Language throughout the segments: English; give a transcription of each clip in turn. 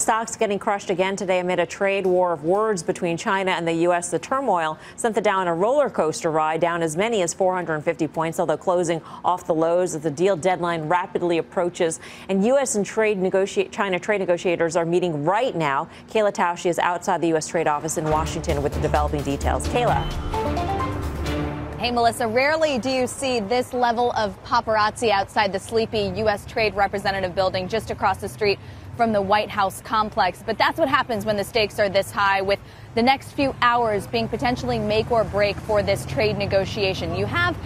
Stocks getting crushed again today amid a trade war of words between China and the U.S. The turmoil sent the Dow on a roller coaster ride, down as many as 450 points, although closing off the lows as the deal deadline rapidly approaches. And U.S. and China trade negotiators are meeting right now. Kayla Tausche is outside the U.S. Trade Office in Washington with the developing details. Kayla. Hey, Melissa, rarely do you see this level of paparazzi outside the sleepy U.S. Trade Representative building just across the street from the White House complex. But that's what happens when the stakes are this high, with the next few hours being potentially make or break for this trade negotiation. You have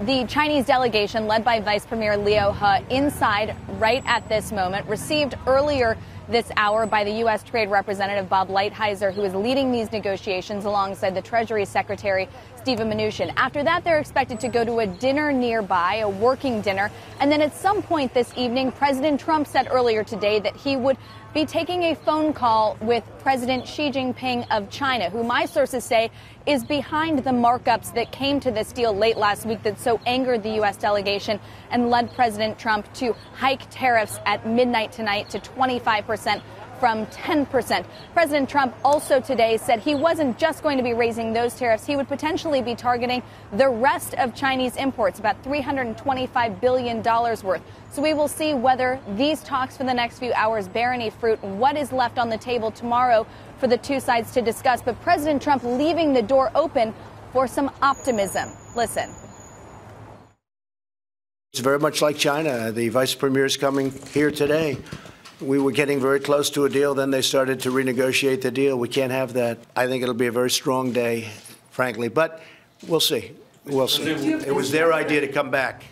the Chinese delegation led by Vice Premier Liu He inside right at this moment, received earlier this hour by the U.S. Trade Representative Bob Lighthizer, who is leading these negotiations alongside the Treasury Secretary Steven Mnuchin. After that, they're expected to go to a dinner nearby, a working dinner. And then at some point this evening, President Trump said earlier today that he would be taking a phone call with President Xi Jinping of China, who my sources say is behind the markups that came to this deal late last week that so angered the U.S. delegation and led President Trump to hike tariffs at midnight tonight to 25% from 10%. President Trump also today said he wasn't just going to be raising those tariffs. He would potentially be targeting the rest of Chinese imports, about $325 billion worth. So we will see whether these talks for the next few hours bear any fruit, what is left on the table tomorrow for the two sides to discuss. But President Trump leaving the door open for some optimism. Listen. It's very much like China. The vice premier is coming here today. We were getting very close to a deal. Then they started to renegotiate the deal. We can't have that. I think it'll be a very strong day, frankly. But we'll see. We'll see. It was their idea to come back.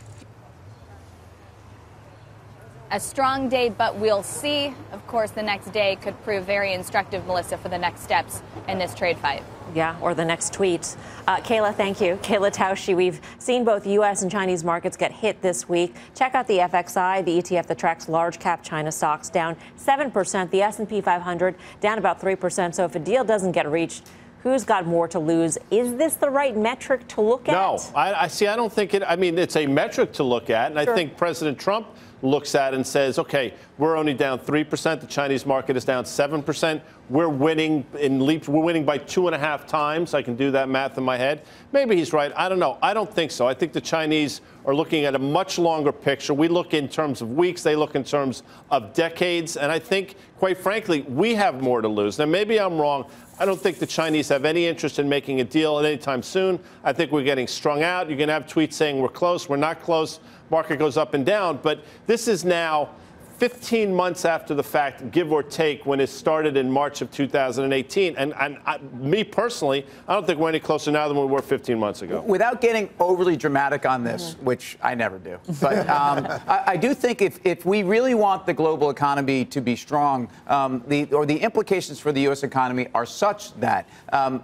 A strong day, but we'll see. Of course, the next day could prove very instructive, Melissa, for the next steps in this trade fight. Yeah, or the next tweet. Kayla, thank you. Kayla Tausche. We've seen both U.S. and Chinese markets get hit this week. Check out the FXI, the ETF that tracks large cap China stocks, down 7%. The S&P 500 down about 3%. So if a deal doesn't get reached, who's got more to lose? Is this the right metric to look at? No, I see. I don't think it. I mean, it's a metric to look at. And I think President Trump looks at and says, OK, we're only down 3%. The Chinese market is down 7%. We're winning in leaps. We're winning by 2.5 times. I can do that math in my head. Maybe he's right. I don't know. I don't think so. I think the Chinese are looking at a much longer picture. We look in terms of weeks. They look in terms of decades. And I think, quite frankly, we have more to lose. Now, maybe I'm wrong. I don't think the Chinese have any interest in making a deal at any time soon. I think we're getting strung out. You're going to have tweets saying we're close, we're not close. Market goes up and down. But this is now 15 months after the fact, give or take, when it started in March of 2018. And me personally, I don't think we're any closer now than we were 15 months ago. Without getting overly dramatic on this, which I never do, but I do think if we really want the global economy to be strong, the implications for the U.S. economy are such that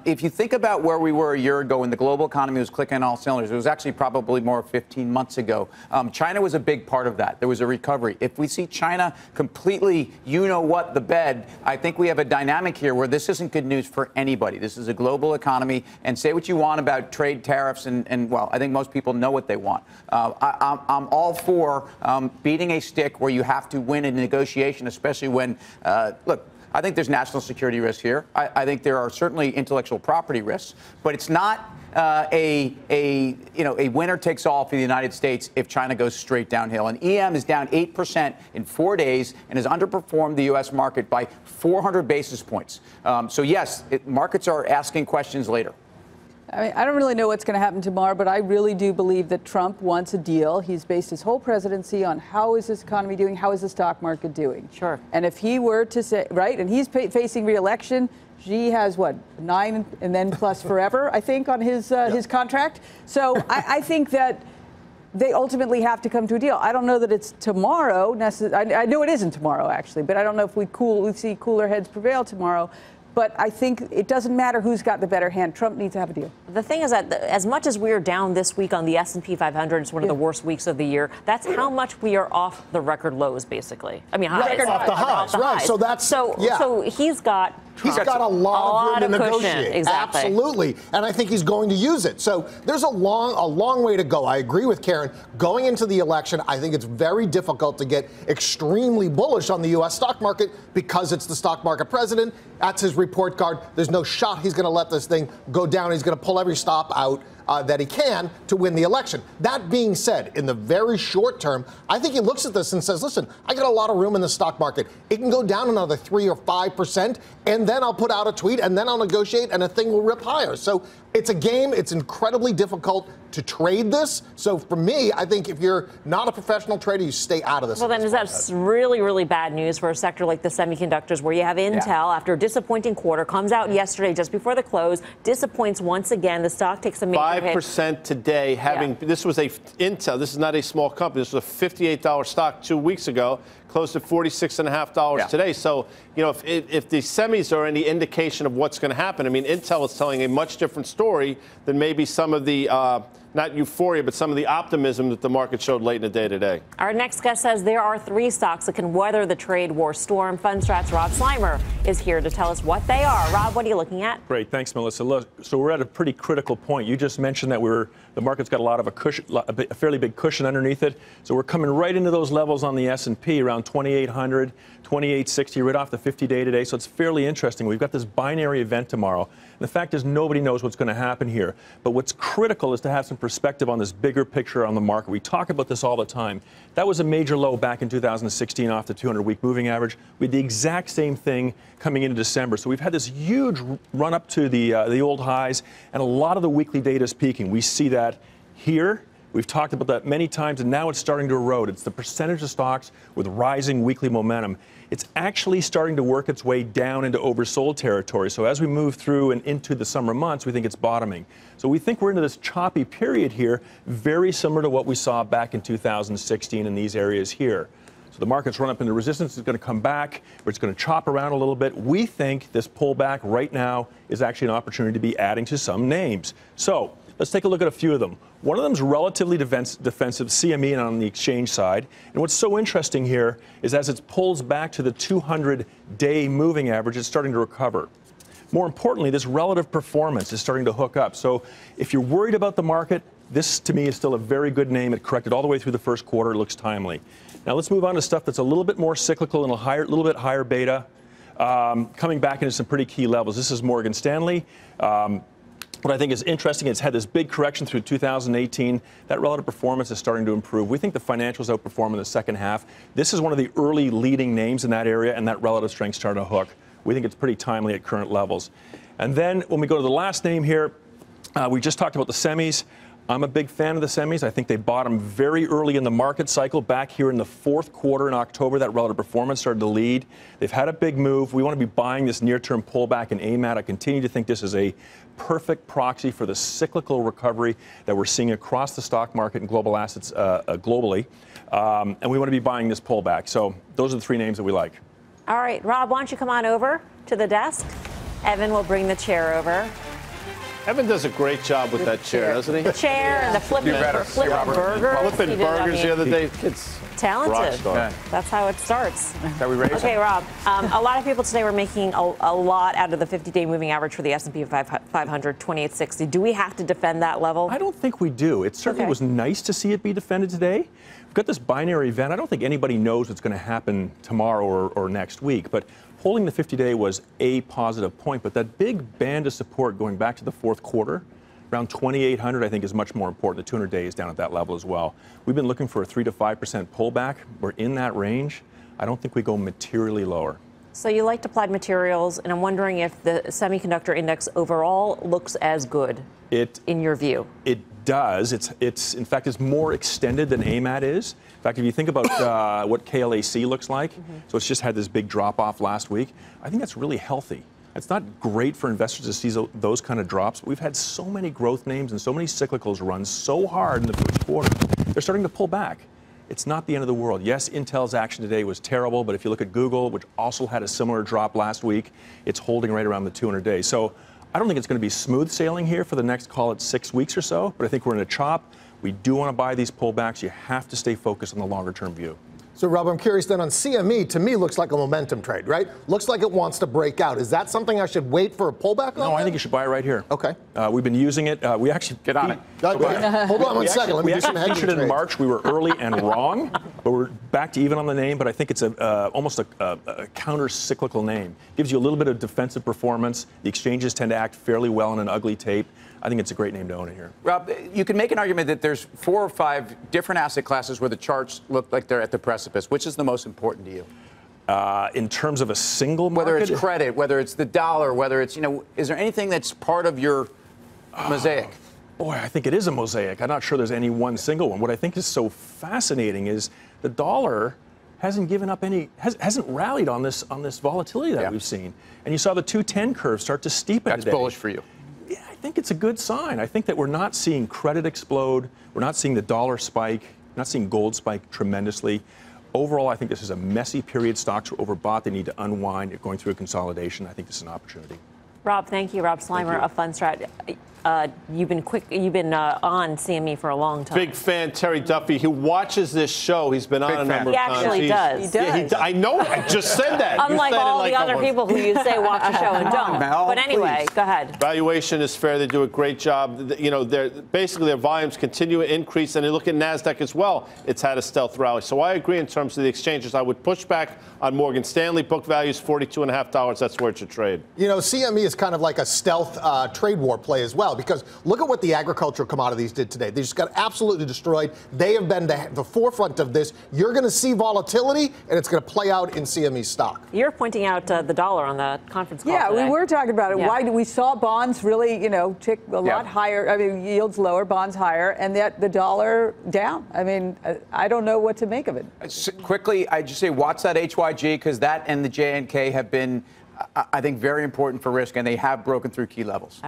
if you think about where we were a year ago when the global economy was clicking on all cylinders, it was actually probably more 15 months ago. China was a big part of that. There was a recovery. If we see China completely, the bed, I think we have a dynamic here where this isn't good news for anybody. This is a global economy, and say what you want about trade tariffs, and well, I think most people know what they want. I'm all for beating a stick where you have to win a negotiation, especially when, look, I think there's national security risk here. I think there are certainly intellectual property risks, but it's not a winner takes all for the United States if China goes straight downhill. And EM is down 8% in 4 days and has underperformed the U.S. market by 400 basis points. So, yes, markets are asking questions later. I mean, I don't really know what's going to happen tomorrow, but I really do believe that Trump wants a deal. He's based his whole presidency on how is this economy doing, how is the stock market doing. Sure. And if he were to say, right, and he's facing re-election, Xi has, 9 and then plus forever, I think, on his contract. So I think that they ultimately have to come to a deal. I don't know that it's tomorrow. I know it isn't tomorrow, actually, but I don't know if we see cooler heads prevail tomorrow. But I think it doesn't matter who's got the better hand. Trump needs to have a deal. The thing is that as much as we are down this week on the S&P 500, it's one of the worst weeks of the year. That's how much we are off the record lows, basically. I mean, highs. Off the highs, right? So that's so he's got Trump. He's got a lot of room to negotiate. Exactly. Absolutely. And I think he's going to use it. So there's a long way to go. I agree with Karen. Going into the election, I think it's very difficult to get extremely bullish on the U.S. stock market because it's the stock market president. That's his report card. There's no shot he's going to let this thing go down. He's going to pull every stop out that he can to win the election. That being said, in the very short term, I think he looks at this and says, listen, I got a lot of room in the stock market. It can go down another 3 or 5%, and then I'll put out a tweet, and then I'll negotiate, and a thing will rip higher. So it's a game. It's incredibly difficult to trade this. So for me, I think if you're not a professional trader, you stay out of this. Well, then is that really, really bad news for a sector like the semiconductors, where you have Intel, after a disappointing quarter, comes out yesterday just before the close, disappoints once again. The stock takes a major 5% today. This was Intel. This is not a small company. This was a $58 stock 2 weeks ago. Closed at $46.50 today. So, you know, if the semis are any indication of what's going to happen, I mean, Intel is telling a much different story than maybe some of the, not euphoria, but some of the optimism that the market showed late in the day today. Our next guest says there are 3 stocks that can weather the trade war storm. Fundstrat's Rob Sluymer is here to tell us what they are. Rob, what are you looking at? Great. Thanks, Melissa. Look, so we're at a pretty critical point. You just mentioned that the market's got a lot of a cushion, a fairly big cushion underneath it. So we're coming right into those levels on the S&P, around 2,800, 2,860, right off the 50-day today. So it's fairly interesting. We've got this binary event tomorrow. And the fact is, nobody knows what's going to happen here. But what's critical is to have some perspective on this bigger picture on the market. We talk about this all the time. That was a major low back in 2016 off the 200-week moving average. We had the exact same thing coming into December. So we've had this huge run up to the old highs, and a lot of the weekly data is peaking. We see that here. We've talked about that many times, and now it's starting to erode. It's the percentage of stocks with rising weekly momentum. It's actually starting to work its way down into oversold territory. So as we move through and into the summer months, we think it's bottoming. So we think we're into this choppy period here, very similar to what we saw back in 2016 in these areas here. So the market's run up into resistance. It's going to come back, but it's going to chop around a little bit. We think this pullback right now is actually an opportunity to be adding to some names. So let's take a look at a few of them. One of them is relatively defensive, CME on the exchange side. And what's so interesting here is as it pulls back to the 200-day moving average, it's starting to recover. More importantly, this relative performance is starting to hook up. So if you're worried about the market, this to me is still a very good name. It corrected all the way through the first quarter. It looks timely. Now let's move on to stuff that's a little bit more cyclical and a little bit higher beta, coming back into some pretty key levels. This is Morgan Stanley. What I think is interesting, it's had this big correction through 2018. That relative performance is starting to improve. We think the financials outperform in the second half. This is one of the early leading names in that area, and that relative strength starting to hook. We think it's pretty timely at current levels. And then when we go to the last name here, we just talked about the semis. I'm a big fan of the semis. I think they bottomed very early in the market cycle. Back here in the fourth quarter in October, that relative performance started to lead. They've had a big move. We want to be buying this near-term pullback in AMAT. I continue to think this is a perfect proxy for the cyclical recovery that we're seeing across the stock market and global assets globally. And we want to be buying this pullback. So those are the 3 names that we like. All right, Rob, why don't you come on over to the desk? Evan will bring the chair over. Evan does a great job with that chair, doesn't he? The chair and the flipping burgers. Flipping burgers the other day. It's talented. That's how it starts. That we raise. Okay, Rob. A lot of people today were making a lot out of the 50-day moving average for the S&P 500, 2860. Do we have to defend that level? I don't think we do. It certainly was nice to see it be defended today. We've got this binary event. I don't think anybody knows what's going to happen tomorrow or next week, but holding the 50-day was a positive point. But that big band of support going back to the fourth quarter, around 2,800, I think is much more important. The 200-day is down at that level as well. We've been looking for a 3 to 5% pullback. We're in that range. I don't think we go materially lower. So you liked Applied Materials, and I'm wondering if the semiconductor index overall looks as good in your view. It does. It's in fact, it's more extended than AMAT is. In fact, if you think about what KLAC looks like, so it's just had this big drop-off last week. I think that's really healthy. It's not great for investors to see those kind of drops. We've had so many growth names and so many cyclicals run so hard in the first quarter. They're starting to pull back. It's not the end of the world. Yes, Intel's action today was terrible, but if you look at Google, which also had a similar drop last week, it's holding right around the 200-day. So I don't think it's going to be smooth sailing here for the next, call it 6 weeks or so, but I think we're in a chop. We do want to buy these pullbacks. You have to stay focused on the longer-term view. So, Rob, I'm curious then on CME, to me, looks like a momentum trade, right? Looks like it wants to break out. Is that something I should wait for a pullback on? No, I think you should buy it right here. Okay. We've been using it. We actually get on it. Hold on one second. Let me do some hedging featured it in trades. March. We were early and wrong, but we're back to even on the name. But I think it's almost a counter-cyclical name. Gives you a little bit of defensive performance. The exchanges tend to act fairly well in an ugly tape. I think it's a great name to own it here. Rob, you can make an argument that there's 4 or 5 different asset classes where the charts look like they're at the precipice. Which is the most important to you? In terms of a single market? Whether it's credit, whether it's the dollar, whether it's, is there anything that's part of your mosaic? Boy, I think it is a mosaic. I'm not sure there's any one single one. What I think is so fascinating is the dollar hasn't given up hasn't rallied on this volatility that we've seen. And you saw the 210 curve start to steepen That's today. bullish for you. Yeah, I think it's a good sign. I think that we're not seeing credit explode. We're not seeing the dollar spike. We're not seeing gold spike tremendously. Overall, I think this is a messy period. Stocks are overbought. They need to unwind. They're going through a consolidation. I think this is an opportunity. Rob, thank you. Rob Sluymer of Fundstrat. You've been on CME for a long time. Big fan, Terry Duffy, who watches this show. He's been on a number of times. He actually does. He does. Yeah, I know. I just said that. Unlike all the other almost. people who you say watch the show and don't. Mel, But anyway, please. go ahead. Valuation is fair. They do a great job. Basically their volumes continue to increase, and they look at NASDAQ as well. It's had a stealth rally. So I agree in terms of the exchanges. I would push back on Morgan Stanley. Book value is $42.50. That's where it should trade. CME is kind of like a stealth trade war play as well, because look at what the agricultural commodities did today. They just got absolutely destroyed. They have been the forefront of this. You're going to see volatility, and it's going to play out in CME stock. You're pointing out the dollar on the conference call today. We were talking about it. Yeah. Why we saw bonds really, tick a lot higher. I mean, yields lower, bonds higher, and yet the dollar down. I mean, I don't know what to make of it. Quickly, I just say watch that HYG, because that and the JNK have been, I think, very important for risk, and they have broken through key levels.